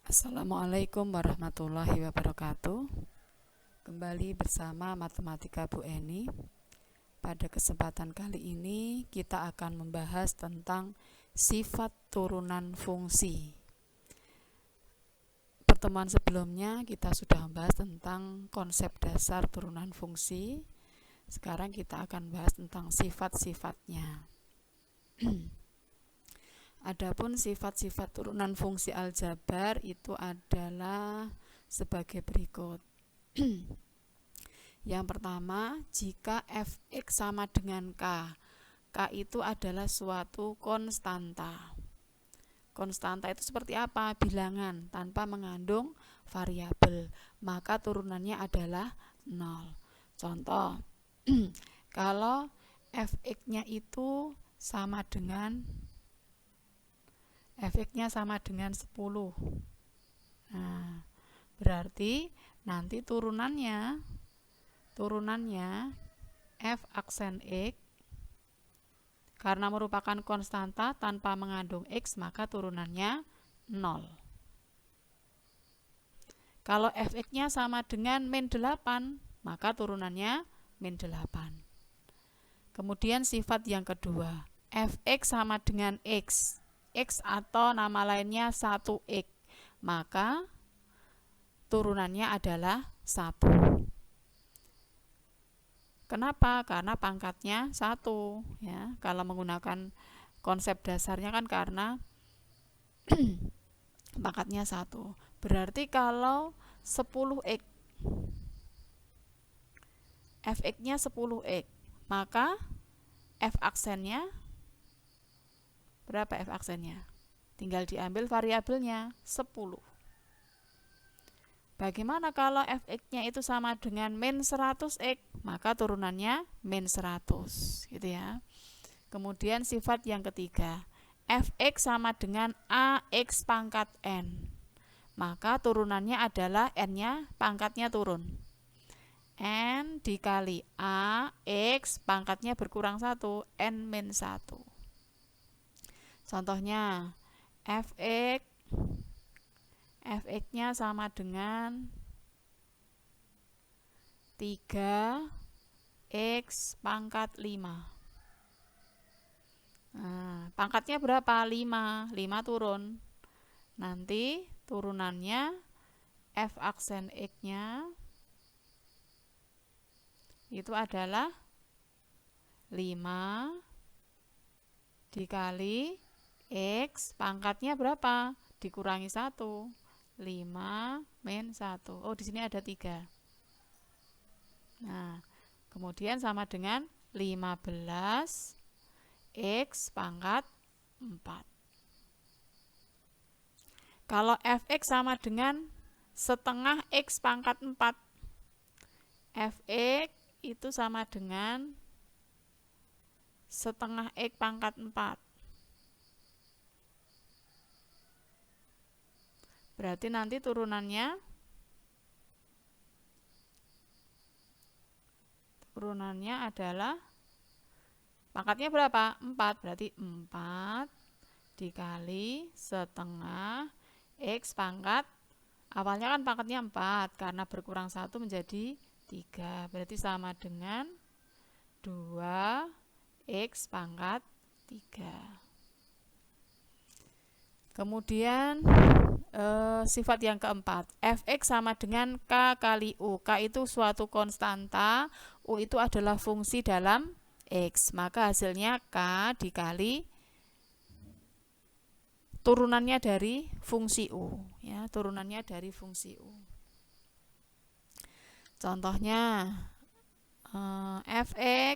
Assalamualaikum warahmatullahi wabarakatuh. Kembali bersama Matematika Bu Eni. Pada kesempatan kali ini kita akan membahas tentang sifat turunan fungsi. Pertemuan sebelumnya kita sudah membahas tentang konsep dasar turunan fungsi. Sekarang kita akan bahas tentang sifat-sifatnya. Adapun sifat-sifat turunan fungsi aljabar itu adalah sebagai berikut. Yang pertama, jika fx sama dengan k, k itu adalah suatu konstanta. Konstanta itu seperti apa? Bilangan tanpa mengandung variabel, maka turunannya adalah 0. Contoh, kalau fx-nya itu sama dengan fx-nya sama dengan 10. Nah, berarti nanti turunannya f aksen x karena merupakan konstanta tanpa mengandung x, maka turunannya 0. Kalau fx-nya sama dengan min 8, maka turunannya min 8. Kemudian sifat yang kedua, fx sama dengan x atau nama lainnya 1x, maka turunannya adalah 1. Kenapa? Karena pangkatnya 1 ya. Kalau menggunakan konsep dasarnya kan karena pangkatnya 1. Berarti kalau 10x, fx-nya 10x, maka f aksennya berapa f aksennya? Tinggal diambil variabelnya 10. Bagaimana kalau fx-nya itu sama dengan min 100x? Maka turunannya min 100 gitu ya. Kemudian sifat yang ketiga, fx sama dengan ax pangkat n. Maka turunannya adalah n-nya pangkatnya turun. N dikali ax pangkatnya berkurang 1, n min 1. Contohnya, fx-nya sama dengan 3x pangkat 5. Nah, pangkatnya berapa? 5 turun. Nanti turunannya f aksen x-nya itu adalah 5 dikali x pangkatnya berapa? Dikurangi 1. 5 min 1. Oh, di sini ada 3. Nah, kemudian sama dengan 15 x pangkat 4. Kalau fx sama dengan setengah x pangkat 4, fx itu sama dengan setengah x pangkat 4. Berarti nanti turunannya adalah pangkatnya berapa? 4. Berarti 4 dikali setengah x pangkat, awalnya kan pangkatnya 4, karena berkurang 1 menjadi 3. Berarti sama dengan 2x pangkat 3. Kemudian sifat yang keempat, fx sama dengan k kali u. K itu suatu konstanta, u itu adalah fungsi dalam x, maka hasilnya k dikali turunannya dari fungsi u ya, turunannya dari fungsi u. Contohnya, fx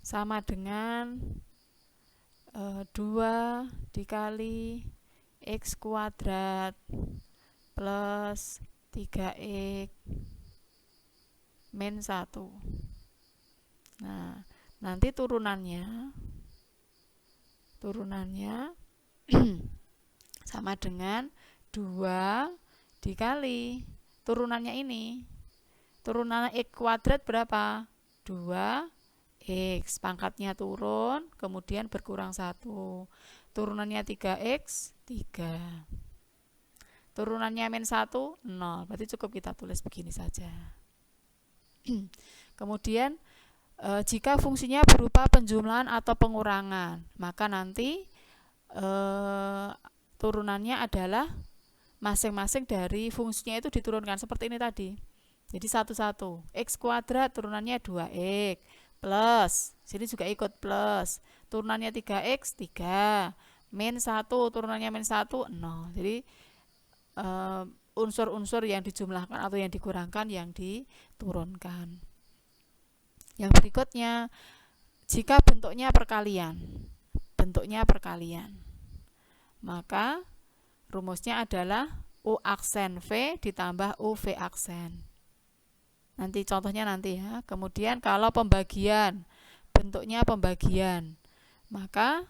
sama dengan 2 dikali x kuadrat plus 3x min 1. Nah, nanti turunannya sama dengan 2 dikali turunannya ini. Turunan x kuadrat berapa? 2x, pangkatnya turun, kemudian berkurang 1. turunannya 3x 3, turunannya min 1 0, berarti cukup kita tulis begini saja. Kemudian jika fungsinya berupa penjumlahan atau pengurangan, maka nanti turunannya adalah masing-masing dari fungsinya itu diturunkan seperti ini tadi. Jadi satu-satu. X kuadrat turunannya 2x plus, sini juga ikut plus, turunannya 3x 3, min 1 turunannya min 1 0. Jadi unsur-unsur yang dijumlahkan atau yang dikurangkan yang diturunkan. Yang berikutnya, jika bentuknya perkalian, maka rumusnya adalah U aksen V ditambah UV aksen. Nanti contohnya nanti ya. Kemudian kalau bentuknya pembagian, maka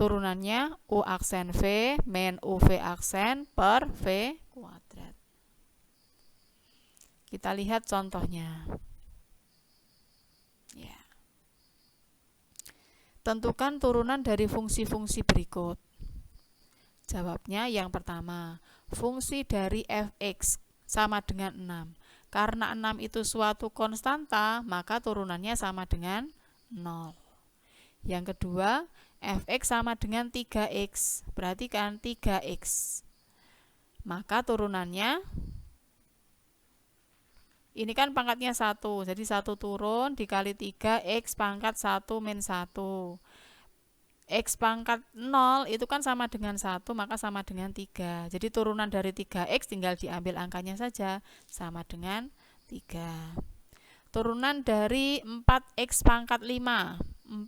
turunannya U aksen V min UV aksen per V kuadrat. Kita lihat contohnya. Ya. Tentukan turunan dari fungsi-fungsi berikut. Jawabnya yang pertama, fungsi dari fx sama dengan 6. Karena 6 itu suatu konstanta, maka turunannya sama dengan 0. Yang kedua, fx sama dengan 3x. Perhatikan 3x. Maka turunannya, ini kan pangkatnya 1. Jadi 1 turun dikali 3, x pangkat 1 min 1. X pangkat 0 itu kan sama dengan 1, maka sama dengan 3. Jadi turunan dari 3x tinggal diambil angkanya saja, sama dengan 3. Turunan dari 4x pangkat 5.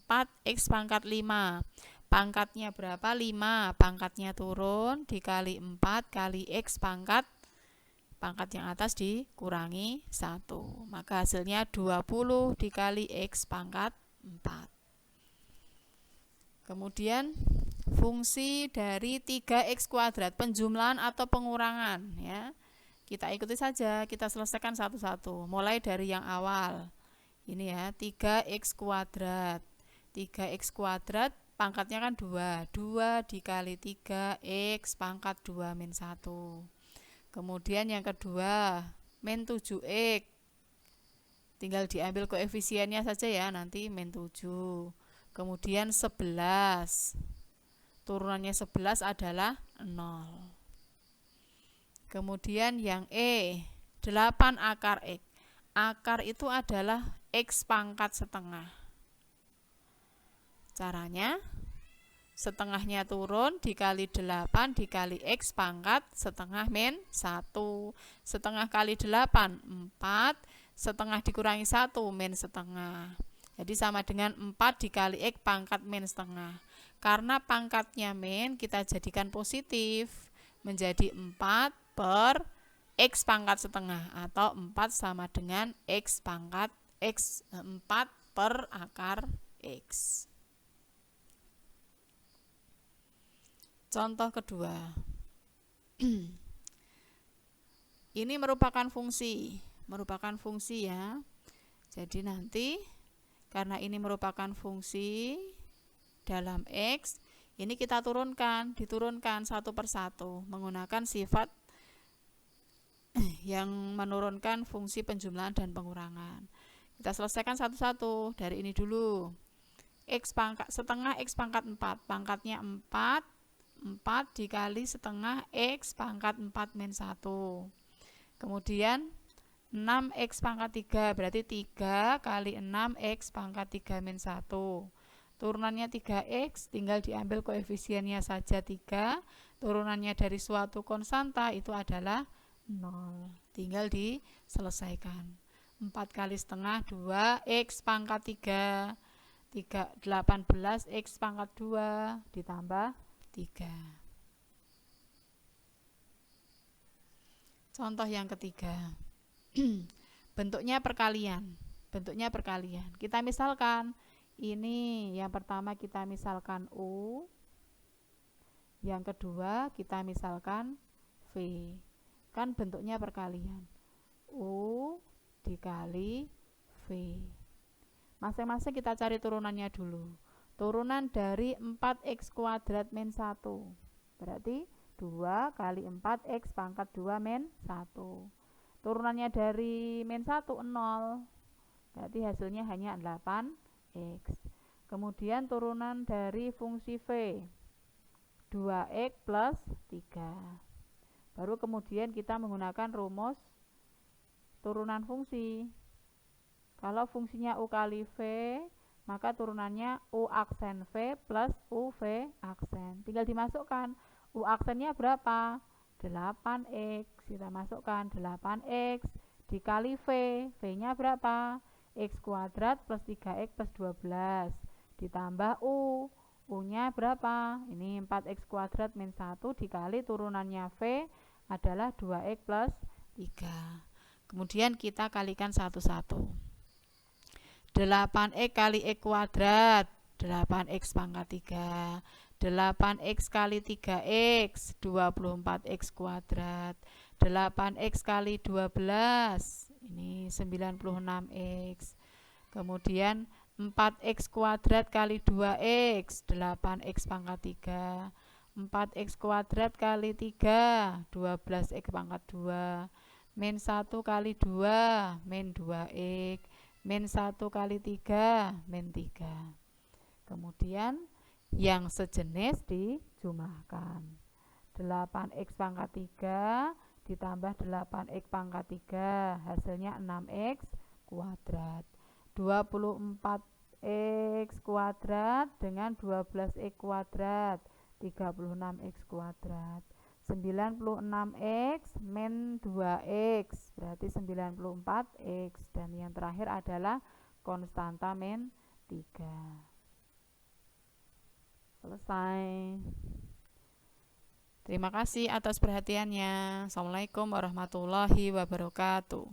4x pangkat 5. Pangkatnya berapa? 5. Pangkatnya turun dikali 4 kali x pangkat yang atas dikurangi 1. Maka hasilnya 20 dikali x pangkat 4. Kemudian fungsi dari 3x kuadrat, penjumlahan atau pengurangan ya. Kita ikuti saja, kita selesaikan satu-satu. Mulai dari yang awal. Ini ya, 3x kuadrat. 3x kuadrat pangkatnya kan 2. 2 dikali 3x pangkat 2 min 1. Kemudian yang kedua, min 7x. Tinggal diambil koefisiennya saja ya, nanti min 7. Kemudian 11. Turunannya 11 adalah 0. Kemudian yang E, 8 akar X. Akar itu adalah X pangkat setengah. Caranya, setengahnya turun dikali 8 dikali X pangkat setengah min 1. Setengah kali 8, 4. Setengah dikurangi 1, min setengah. Jadi sama dengan 4 dikali X pangkat min setengah. Karena pangkatnya min, kita jadikan positif. Menjadi 4 per X pangkat setengah. Atau 4 sama dengan X pangkat X 4 per akar X. Contoh kedua. Ini merupakan fungsi ya. Jadi nanti karena ini merupakan fungsi dalam X, ini kita diturunkan satu persatu menggunakan sifat yang menurunkan fungsi penjumlahan dan pengurangan. Kita selesaikan satu-satu. Dari ini dulu. X pangkat setengah X pangkat 4. Pangkatnya 4 dikali setengah X pangkat 4 min 1. Kemudian 6x pangkat 3, berarti 3 kali 6x pangkat 3 min 1. Turunannya 3x, tinggal diambil koefisiennya saja 3. Turunannya dari suatu konstanta itu adalah 0. Tinggal diselesaikan. 4 kali setengah 2x pangkat 3. 18x pangkat 2 ditambah 3. Contoh yang ketiga. Bentuknya perkalian. Kita misalkan ini yang pertama kita misalkan U, yang kedua kita misalkan V. Kan bentuknya perkalian. U dikali V. Masing-masing kita cari turunannya dulu. turunan dari 4x kuadrat min 1. Berarti 2 kali 4x pangkat 2 min 1. Turunannya dari min 1, 0. Berarti hasilnya hanya 8x. Kemudian turunan dari fungsi v, 2x plus 3. Baru kemudian kita menggunakan rumus turunan fungsi. Kalau fungsinya U kali V, maka turunannya U aksen V plus UV aksen. Tinggal dimasukkan. U aksennya berapa? 8x. Kita masukkan 8x dikali V. V-nya berapa? X kuadrat plus 3x plus 12. Ditambah U. U-nya berapa? Ini 4x kuadrat min 1 dikali turunannya V adalah 2x plus 3. Kemudian kita kalikan satu-satu. 8x kali x kuadrat, 8x pangkat 3. 8x kali 3x, 24x kuadrat. 8x kali 12, ini 96x. Kemudian 4x kuadrat kali 2x, 8x pangkat 3. 4x kuadrat kali 3, 12x pangkat 2. Min 1 kali 2, min 2x. Min 1 kali 3, min 3. Kemudian yang sejenis dijumlahkan. 8x pangkat 3 ditambah 8x pangkat 3, hasilnya 6x kuadrat. 24x kuadrat dengan 12x kuadrat, 36x kuadrat. 96x min 2x berarti 94x, dan yang terakhir adalah konstanta min 3. Selesai. Terima kasih atas perhatiannya. Assalamualaikum warahmatullahi wabarakatuh.